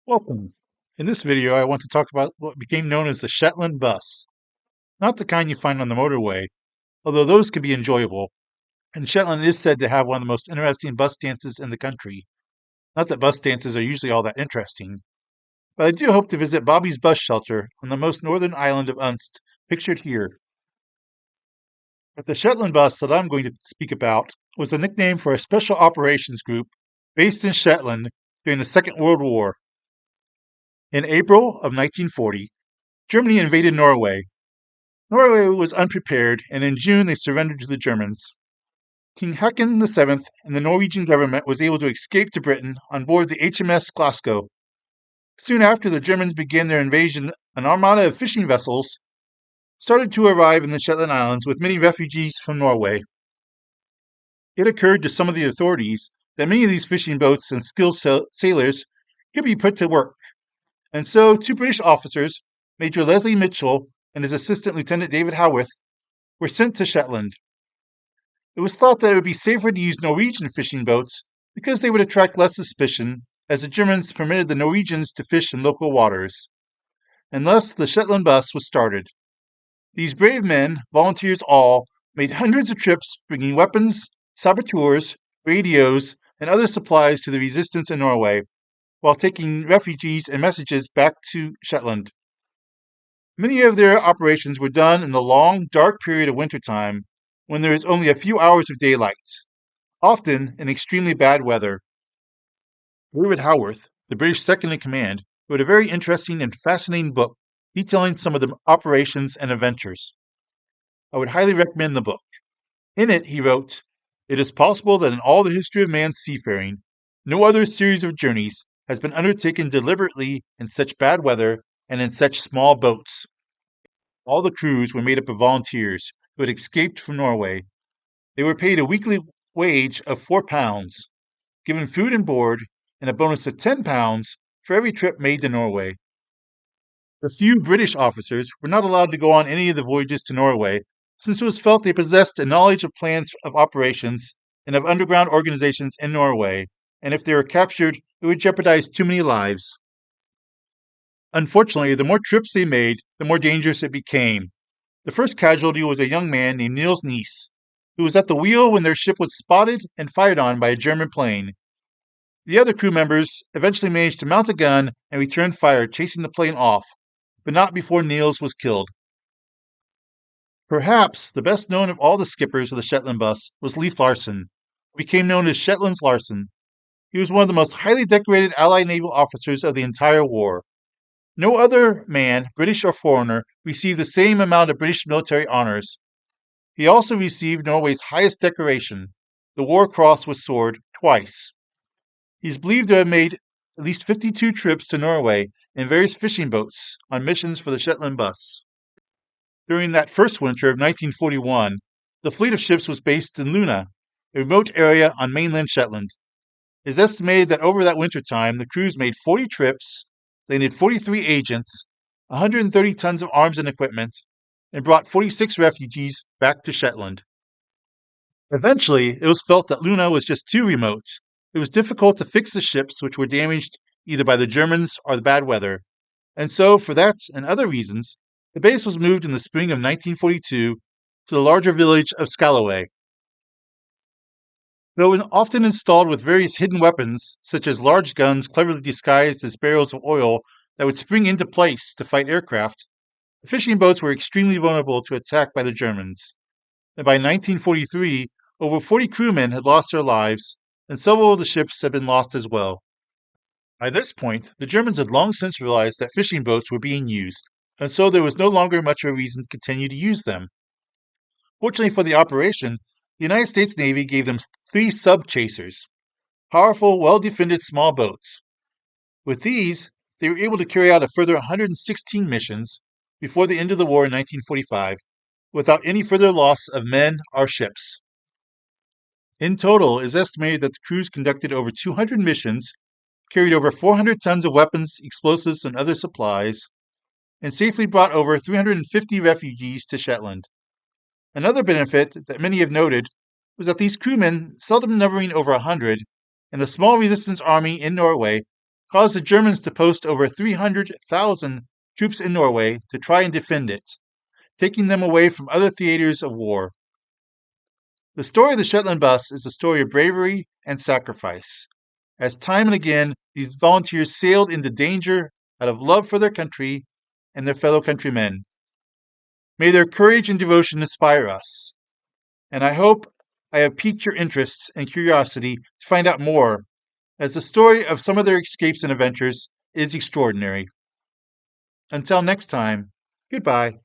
Welcome. In this video, I want to talk about what became known as the Shetland bus. Not the kind you find on the motorway, although those can be enjoyable, and Shetland is said to have one of the most interesting bus dances in the country. Not that bus dances are usually all that interesting, but I do hope to visit Bobby's bus shelter on the most northern island of Unst, pictured here. But the Shetland bus that I'm going to speak about was a nickname for a special operations group based in Shetland during the Second World War. In April of 1940, Germany invaded Norway. Norway was unprepared, and in June they surrendered to the Germans. King Haakon VII and the Norwegian government was able to escape to Britain on board the HMS Glasgow. Soon after, the Germans began their invasion. An armada of fishing vessels started to arrive in the Shetland Islands with many refugees from Norway. It occurred to some of the authorities that many of these fishing boats and skilled sailors could be put to work, and so two British officers, Major Leslie Mitchell and his assistant Lieutenant David Howarth, were sent to Shetland. It was thought that it would be safer to use Norwegian fishing boats because they would attract less suspicion, as the Germans permitted the Norwegians to fish in local waters. And thus the Shetland bus was started. These brave men, volunteers all, made hundreds of trips bringing weapons, saboteurs, radios, and other supplies to the resistance in Norway, while taking refugees and messages back to Shetland. Many of their operations were done in the long, dark period of wintertime, when there is only a few hours of daylight, often in extremely bad weather. David Howarth, the British second in command, wrote a very interesting and fascinating book detailing some of the operations and adventures. I would highly recommend the book. In it, he wrote, "It is possible that in all the history of man's seafaring, no other series of journeys has been undertaken deliberately in such bad weather and in such small boats. All the crews were made up of volunteers who had escaped from Norway. They were paid a weekly wage of £4, given food and board, and a bonus of £10 for every trip made to Norway. The few British officers were not allowed to go on any of the voyages to Norway, since it was felt they possessed a knowledge of plans of operations and of underground organizations in Norway, and if they were captured, it would jeopardize too many lives. Unfortunately, the more trips they made, the more dangerous it became. The first casualty was a young man named Niels Neese, who was at the wheel when their ship was spotted and fired on by a German plane. The other crew members eventually managed to mount a gun and return fire, chasing the plane off, but not before Niels was killed. Perhaps the best known of all the skippers of the Shetland bus was Leif Larsen, who became known as Shetland's Larsen. He was one of the most highly decorated Allied naval officers of the entire war. No other man, British or foreigner, received the same amount of British military honors. He also received Norway's highest decoration, the War Cross with Sword, twice. He is believed to have made at least 52 trips to Norway in various fishing boats on missions for the Shetland bus. During that first winter of 1941, the fleet of ships was based in Luna, a remote area on mainland Shetland. It is estimated that over that winter time, the crews made 40 trips, landed 43 agents, 130 tons of arms and equipment, and brought 46 refugees back to Shetland. Eventually, it was felt that Luna was just too remote. It was difficult to fix the ships, which were damaged either by the Germans or the bad weather, and so, for that and other reasons, the base was moved in the spring of 1942 to the larger village of Scalloway. Though often installed with various hidden weapons, such as large guns cleverly disguised as barrels of oil that would spring into place to fight aircraft, the fishing boats were extremely vulnerable to attack by the Germans. And by 1943, over 40 crewmen had lost their lives, and several of the ships had been lost as well. By this point, the Germans had long since realized that fishing boats were being used, and so there was no longer much of a reason to continue to use them. Fortunately for the operation, the United States Navy gave them 3 sub-chasers, powerful, well-defended small boats. With these, they were able to carry out a further 116 missions before the end of the war in 1945, without any further loss of men or ships. In total, it is estimated that the crews conducted over 200 missions, carried over 400 tons of weapons, explosives, and other supplies, and safely brought over 350 refugees to Shetland. Another benefit that many have noted was that these crewmen, seldom numbering over 100, and the small resistance army in Norway caused the Germans to post over 300,000 troops in Norway to try and defend it, taking them away from other theaters of war. The story of the Shetland bus is a story of bravery and sacrifice, as time and again these volunteers sailed into danger out of love for their country and their fellow countrymen. May their courage and devotion inspire us, and I hope I have piqued your interest and curiosity to find out more, as the story of some of their escapes and adventures is extraordinary. Until next time, goodbye.